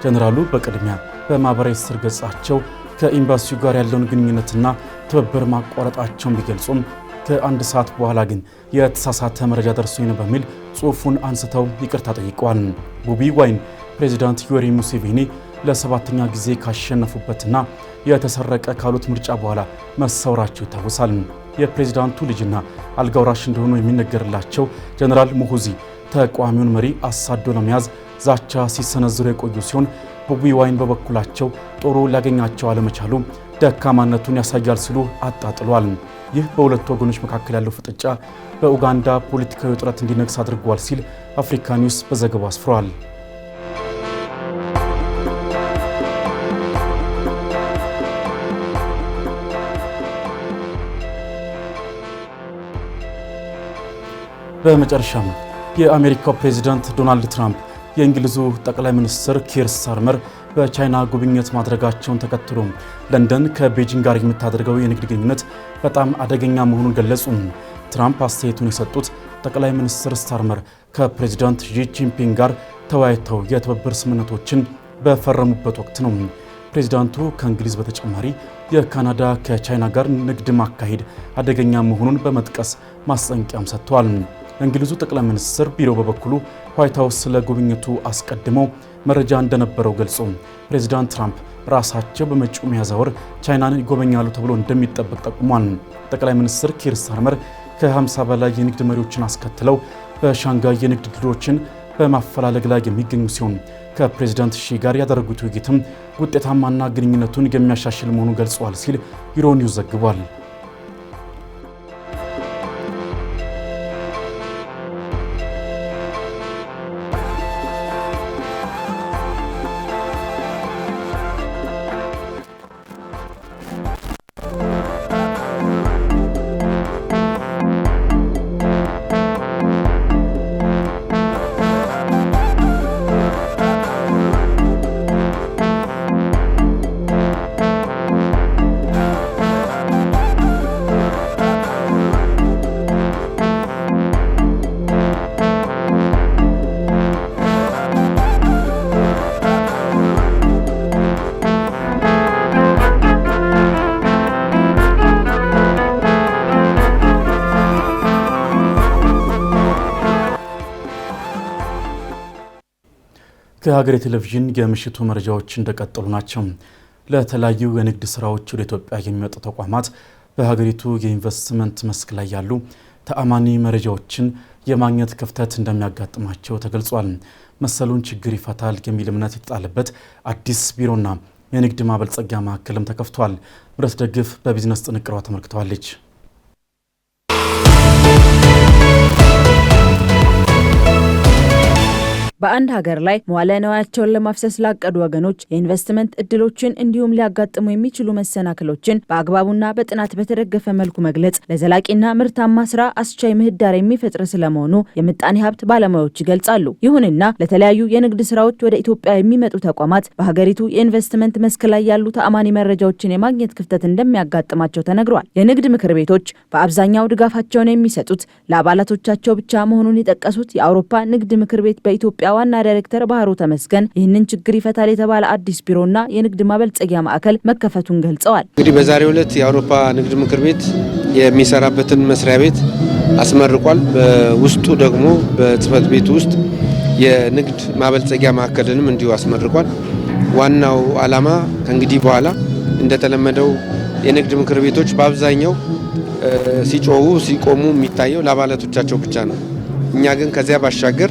ጀነራሉ በቅድሚያ በማህበራዊ ትስስር ገጻቸው ከኤምባሲው ጋር ያለውን ግንኙነትና ትብብር ማቋረጣቸውን ቢገልጹም ከአንድ ሰዓት በኋላ ግን የተሳሳተ መረጃ ደርሶኝ ነው በሚል ጽሑፉን አንስተው ይቅርታ ጠይቀዋል። ቦቢ ዋይን ፕሬዚዳንት ዮዌሪ ሙሴቬኒ ለ7ኛ ጊዜ ካሸነፉበትና የተሰረቀ ካሉት ምርጫ በኋላ መሰወራቸው ይታወሳል። የፕሬዚዳንቱ ልጅና አልጋውራሽ እንደሆኑ የሚነገርላቸው ጀነራል ሙሁዚ ተቃዋሚውን መሪ አሳዶ ለመያዝ ዛቻ ሲሰነዝሩ የቆዩ ሲሆን ቦቢ ዋይን በበኩላቸው ጦሩ ሊያገኛቸው አለመቻሉ ደካማነቱን ያሳያል ሲሉ አጣጥሏል። ይህ በሁለቱ ወገኖች መካከል ያለው ፍጥጫ በኡጋንዳ ፖለቲካዊ ውጥረት እንዲነግስ አድርጓል ሲል አፍሪካ ኒውስ በዘገባው አስፍሯል። በመጨረሻም የአሜሪካው ፕሬዚዳንት ዶናልድ ትራምፕ የእንግሊዙ ጠቅላይ ሚኒስትር ኪር ስታርመር በቻይና ጉብኝት ማድረጋቸውን ተከትሎ ለንደን ከቤጂንግ ጋር የምታደርገው የንግድ ግንኙነት በጣም አደገኛ መሆኑን ገለጹ። ትራምፕ አስተያየቱን የሰጡት ጠቅላይ ሚኒስትር ስታርመር ከፕሬዚዳንት ዢ ጂንፒንግ ጋር ተወያይተው የትብብር ስምምነቶችን በፈረሙበት ወቅት ነው። ፕሬዚዳንቱ ከእንግሊዝ በተጨማሪ የካናዳ ከቻይና ጋር ንግድ ማካሄድ አደገኛ መሆኑን በመጥቀስ ማስጠንቀቂያም ሰጥተዋል። የእንግሊዙ ጠቅላይ ሚኒስትር ቢሮ በበኩሉ ዋይት ሀውስ ስለ ጉብኝቱ አስቀድመው መረጃ እንደነበረው ገልጾ ፕሬዚዳንት ትራምፕ ራሳቸው በመጪው ሚያዝያ ወር ቻይናን ይጎበኛሉ ተብሎ እንደሚጠበቅ ጠቁሟል። ጠቅላይ ሚኒስትር ኪር ስታርመር ከ50 በላይ የንግድ መሪዎችን አስከትለው በሻንጋይ የንግድ ድሎችን በማፈላለግ ላይ የሚገኙ ሲሆን ከፕሬዚዳንት ሺ ጋር ያደረጉት ውይይትም ውጤታማና ግንኙነቱን የሚያሻሽል መሆኑን ገልጸዋል ሲል ዩሮኒውስ ዘግቧል። ከሀገሬ ቴሌቪዥን የምሽቱ መረጃዎች እንደቀጠሉ ናቸው። ለተለያዩ የንግድ ስራዎች ወደ ኢትዮጵያ የሚመጡ ተቋማት በሀገሪቱ የኢንቨስትመንት መስክ ላይ ያሉ ተአማኒ መረጃዎችን የማግኘት ክፍተት እንደሚያጋጥማቸው ተገልጿል። መሰሉን ችግር ይፈታል የሚል እምነት የተጣለበት አዲስ ቢሮና የንግድ ማበልጸጊያ ማዕከልም ተከፍቷል። ምረት ደግፍ በቢዝነስ ጥንቅሯ ተመልክተዋለች። በአንድ ሀገር ላይ መዋለ ንዋያቸውን ለማፍሰስ ላቀዱ ወገኖች የኢንቨስትመንት እድሎችን እንዲሁም ሊያጋጥሙ የሚችሉ መሰናክሎችን በአግባቡና በጥናት በተደገፈ መልኩ መግለጽ ለዘላቂና ምርታማ ስራ አስቻይ ምህዳር የሚፈጥር ስለመሆኑ የምጣኔ ሀብት ባለሙያዎች ይገልጻሉ። ይሁንና ለተለያዩ የንግድ ስራዎች ወደ ኢትዮጵያ የሚመጡ ተቋማት በሀገሪቱ የኢንቨስትመንት መስክ ላይ ያሉ ተአማኒ መረጃዎችን የማግኘት ክፍተት እንደሚያጋጥማቸው ተነግሯል። የንግድ ምክር ቤቶች በአብዛኛው ድጋፋቸውን የሚሰጡት ለአባላቶቻቸው ብቻ መሆኑን የጠቀሱት የአውሮፓ ንግድ ምክር ቤት በኢትዮጵያ ዋና ዳይሬክተር ባህሩ ተመስገን ይህንን ችግር ይፈታል የተባለ አዲስ ቢሮና የንግድ ማበልጸጊያ ማዕከል መከፈቱን ገልጸዋል። እንግዲህ በዛሬው ዕለት የአውሮፓ ንግድ ምክር ቤት የሚሰራበትን መስሪያ ቤት አስመርቋል። በውስጡ ደግሞ በጽህፈት ቤቱ ውስጥ የንግድ ማበልጸጊያ ማዕከልንም እንዲሁ አስመርቋል። ዋናው ዓላማ ከእንግዲህ በኋላ እንደተለመደው የንግድ ምክር ቤቶች በአብዛኛው ሲጮሁ ሲቆሙ የሚታየው ለአባላቶቻቸው ብቻ ነው። እኛ ግን ከዚያ ባሻገር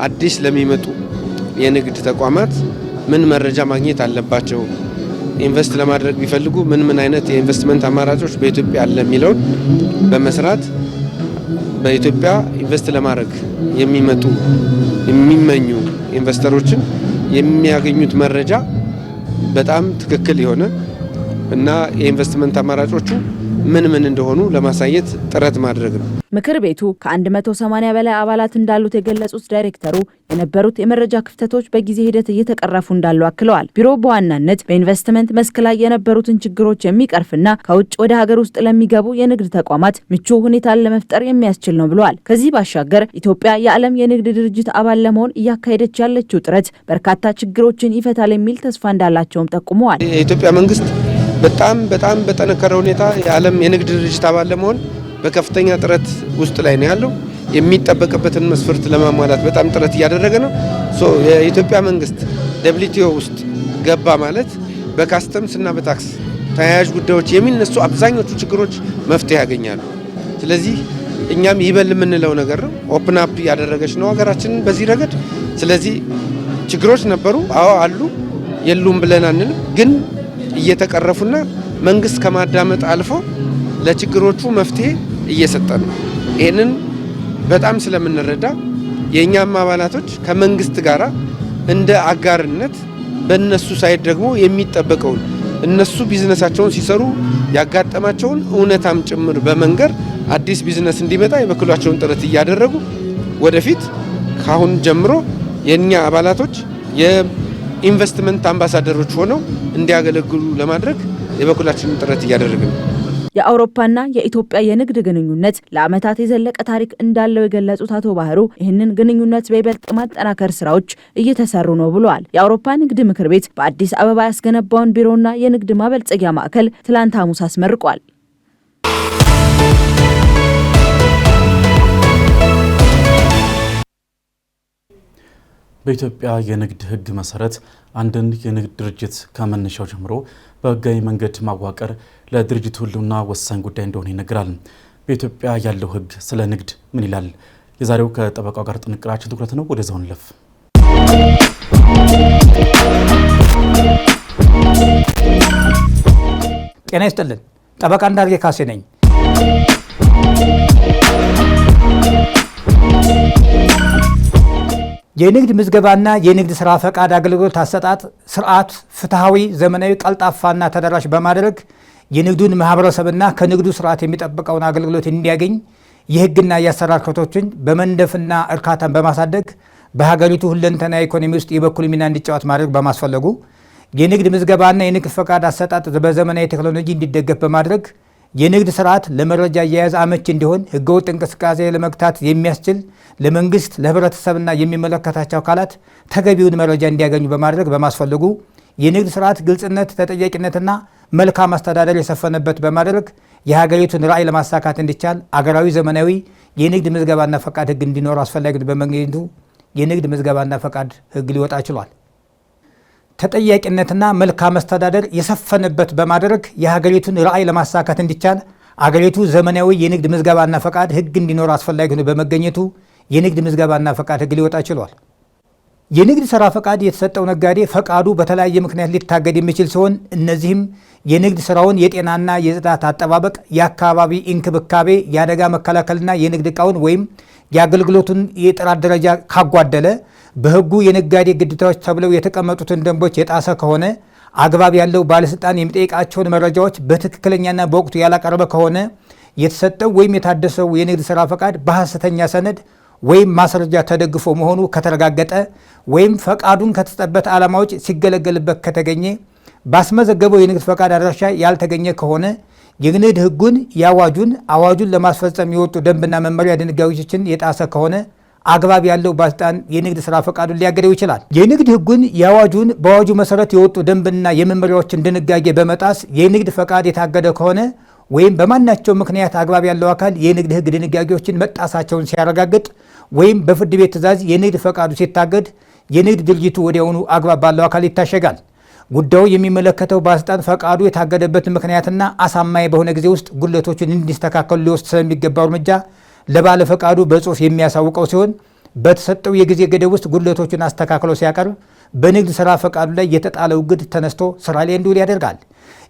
አዲስ ለሚመጡ የንግድ ተቋማት ምን መረጃ ማግኘት አለባቸው፣ ኢንቨስት ለማድረግ ቢፈልጉ ምን አይነት የኢንቨስትመንት አማራጮች በኢትዮጵያ አለ የሚለውን በመስራት በኢትዮጵያ ኢንቨስት ለማድረግ የሚመኙ ኢንቨስተሮችን የሚያገኙት መረጃ በጣም ትክክል የሆነ እና የኢንቨስትመንት አማራጮቹ ምን እንደሆኑ ለማሳየት ጥረት ማድረግ ነው። ምክር ቤቱ ከ180 በላይ አባላት እንዳሉት የገለጹት ዳይሬክተሩ የነበሩት የመረጃ ክፍተቶች በጊዜ ሂደት እየተቀረፉ እንዳሉ አክለዋል። ቢሮው በዋናነት በኢንቨስትመንት መስክ ላይ የነበሩትን ችግሮች የሚቀርፍና ከውጭ ወደ ሀገር ውስጥ ለሚገቡ የንግድ ተቋማት ምቹ ሁኔታን ለመፍጠር የሚያስችል ነው ብለዋል። ከዚህ ባሻገር ኢትዮጵያ የዓለም የንግድ ድርጅት አባል ለመሆን እያካሄደች ያለችው ጥረት በርካታ ችግሮችን ይፈታል የሚል ተስፋ እንዳላቸውም ጠቁመዋል። የኢትዮጵያ መንግስት በጣም በጠነከረ ሁኔታ የዓለም የንግድ ድርጅት አባል ለመሆን በከፍተኛ ጥረት ውስጥ ላይ ነው ያለው። የሚጠበቅበትን መስፈርት ለማሟላት በጣም ጥረት እያደረገ ነው። የኢትዮጵያ መንግስት WTO ውስጥ ገባ ማለት በካስተምስ እና በታክስ ተያያዥ ጉዳዮች የሚነሱ አብዛኞቹ ችግሮች መፍትሄ ያገኛሉ። ስለዚህ እኛም ይበል የምንለው ነገር ነው። ኦፕን አፕ ያደረገች ነው ሀገራችንን በዚህ ረገድ። ስለዚህ ችግሮች ነበሩ፣ አዎ አሉ፣ የሉም ብለን አንልም። ግን እየተቀረፉና መንግስት ከማዳመጥ አልፎ ለችግሮቹ መፍትሄ እየሰጠ ነው። ይህንን በጣም ስለምንረዳ የእኛም አባላቶች ከመንግስት ጋር እንደ አጋርነት በእነሱ ሳይድ ደግሞ የሚጠበቀውን እነሱ ቢዝነሳቸውን ሲሰሩ ያጋጠማቸውን እውነታም ጭምር በመንገር አዲስ ቢዝነስ እንዲመጣ የበኩላቸውን ጥረት እያደረጉ ወደፊት ካሁን ጀምሮ የእኛ አባላቶች የኢንቨስትመንት አምባሳደሮች ሆነው እንዲያገለግሉ ለማድረግ የበኩላችንን ጥረት እያደረግን ነው። የአውሮፓና የኢትዮጵያ የንግድ ግንኙነት ለዓመታት የዘለቀ ታሪክ እንዳለው የገለጹት አቶ ባህሩ ይህንን ግንኙነት በይበልጥ ማጠናከር ስራዎች እየተሰሩ ነው ብለዋል። የአውሮፓ ንግድ ምክር ቤት በአዲስ አበባ ያስገነባውን ቢሮና የንግድ ማበልጸጊያ ማዕከል ትላንት ሐሙስ አስመርቋል። በኢትዮጵያ የንግድ ሕግ መሰረት አንድን የንግድ ድርጅት ከመነሻው ጀምሮ በሕጋዊ መንገድ ማዋቀር ለድርጅቱ ሕልውና ወሳኝ ጉዳይ እንደሆነ ይነገራል። በኢትዮጵያ ያለው ሕግ ስለ ንግድ ምን ይላል? የዛሬው ከጠበቃው ጋር ጥንቅራችን ትኩረት ነው። ወደዛው እንለፍ። ጤና ይስጥልን። ጠበቃ እንዳርጌ ካሴ ነኝ። የንግድ ምዝገባና የንግድ ስራ ፈቃድ አገልግሎት አሰጣጥ ስርዓት ፍትሐዊ፣ ዘመናዊ፣ ቀልጣፋና ተደራሽ በማድረግ የንግዱን ማህበረሰብና ከንግዱ ስርዓት የሚጠብቀውን አገልግሎት እንዲያገኝ የህግና የአሰራር ክፍተቶችን በመንደፍና እርካታን በማሳደግ በሀገሪቱ ሁለንተና ኢኮኖሚ ውስጥ የበኩል ሚና እንዲጫወት ማድረግ በማስፈለጉ የንግድ ምዝገባና የንግድ ፈቃድ አሰጣጥ በዘመናዊ ቴክኖሎጂ እንዲደገፍ በማድረግ የንግድ ስርዓት ለመረጃ አያያዝ አመቺ እንዲሆን ህገወጥ እንቅስቃሴ ለመግታት የሚያስችል ለመንግስት ለህብረተሰብና የሚመለከታቸው አካላት ተገቢውን መረጃ እንዲያገኙ በማድረግ በማስፈለጉ የንግድ ስርዓት ግልጽነት፣ ተጠያቂነትና መልካም አስተዳደር የሰፈነበት በማድረግ የሀገሪቱን ራዕይ ለማሳካት እንዲቻል አገራዊ ዘመናዊ የንግድ ምዝገባና ፈቃድ ህግ እንዲኖር አስፈላጊ በመገኘቱ የንግድ ምዝገባና ፈቃድ ሕግ ሊወጣ ችሏል። ተጠያቂነትና መልካም አስተዳደር የሰፈነበት በማድረግ የሀገሪቱን ራዕይ ለማሳካት እንዲቻል አገሪቱ ዘመናዊ የንግድ ምዝገባና ፈቃድ ሕግ እንዲኖር አስፈላጊ ሆኖ በመገኘቱ የንግድ ምዝገባና ፈቃድ ሕግ ሊወጣ ችሏል። የንግድ ሥራ ፈቃድ የተሰጠው ነጋዴ ፈቃዱ በተለያየ ምክንያት ሊታገድ የሚችል ሲሆን እነዚህም የንግድ ሥራውን የጤናና የጽዳት አጠባበቅ፣ የአካባቢ እንክብካቤ፣ የአደጋ መከላከልና የንግድ ዕቃውን ወይም የአገልግሎቱን የጥራት ደረጃ ካጓደለ፣ በሕጉ የነጋዴ ግዴታዎች ተብለው የተቀመጡትን ደንቦች የጣሰ ከሆነ፣ አግባብ ያለው ባለስልጣን የሚጠይቃቸውን መረጃዎች በትክክለኛና በወቅቱ ያላቀረበ ከሆነ፣ የተሰጠው ወይም የታደሰው የንግድ ሥራ ፈቃድ በሐሰተኛ ሰነድ ወይም ማስረጃ ተደግፎ መሆኑ ከተረጋገጠ፣ ወይም ፈቃዱን ከተሰጠበት ዓላማ ውጭ ሲገለገልበት ከተገኘ፣ ባስመዘገበው የንግድ ፈቃድ አድራሻ ያልተገኘ ከሆነ፣ የንግድ ሕጉን አዋጁን ለማስፈጸም የወጡ ደንብና መመሪያ ድንጋጌዎችን የጣሰ ከሆነ አግባብ ያለው ባለስልጣን የንግድ ሥራ ፈቃዱን ሊያገደው ይችላል። የንግድ ሕጉን በአዋጁ መሰረት የወጡ ደንብና የመመሪያዎችን ድንጋጌ በመጣስ የንግድ ፈቃድ የታገደ ከሆነ ወይም በማናቸው ምክንያት አግባብ ያለው አካል የንግድ ሕግ ድንጋጌዎችን መጣሳቸውን ሲያረጋግጥ ወይም በፍርድ ቤት ትዕዛዝ የንግድ ፈቃዱ ሲታገድ የንግድ ድርጅቱ ወዲያውኑ አግባብ ባለው አካል ይታሸጋል። ጉዳዩ የሚመለከተው ባለስልጣን ፈቃዱ የታገደበት ምክንያትና አሳማኝ በሆነ ጊዜ ውስጥ ጉድለቶችን እንዲስተካከሉ ሊወስድ ስለሚገባው እርምጃ ለባለ ፈቃዱ በጽሁፍ የሚያሳውቀው ሲሆን በተሰጠው የጊዜ ገደብ ውስጥ ጉድለቶችን አስተካክሎ ሲያቀርብ በንግድ ሥራ ፈቃዱ ላይ የተጣለው እግድ ተነስቶ ስራ ላይ እንዲውል ያደርጋል።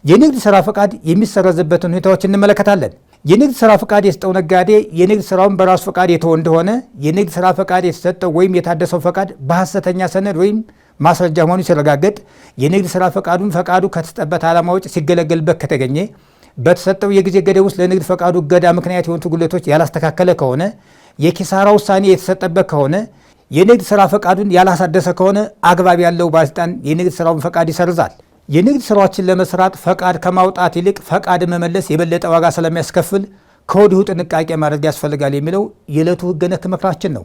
የንግድ ሥራ ፈቃድ የሚሰረዝበትን ሁኔታዎች እንመለከታለን። የንግድ ሥራ ፈቃድ የሰጠው ነጋዴ የንግድ ሥራውን በራሱ ፈቃድ የተወ እንደሆነ የንግድ ሥራ ፈቃድ የተሰጠው ወይም የታደሰው ፈቃድ በሐሰተኛ ሰነድ ወይም ማስረጃ መሆኑ ሲረጋገጥ፣ የንግድ ሥራ ፈቃዱ ከተሰጠበት ዓላማ ውጭ ሲገለገልበት ከተገኘ፣ በተሰጠው የጊዜ ገደብ ውስጥ ለንግድ ፈቃዱ እገዳ ምክንያት የሆኑት ጉድለቶች ያላስተካከለ ከሆነ፣ የኪሳራ ውሳኔ የተሰጠበት ከሆነ፣ የንግድ ሥራ ፈቃዱን ያላሳደሰ ከሆነ አግባብ ያለው ባለስልጣን የንግድ ሥራውን ፈቃድ ይሰርዛል። የንግድ ሥራዎችን ለመስራት ፈቃድ ከማውጣት ይልቅ ፈቃድ መመለስ የበለጠ ዋጋ ስለሚያስከፍል ከወዲሁ ጥንቃቄ ማድረግ ያስፈልጋል የሚለው የዕለቱ ሕገ ነክ ምክራችን ነው።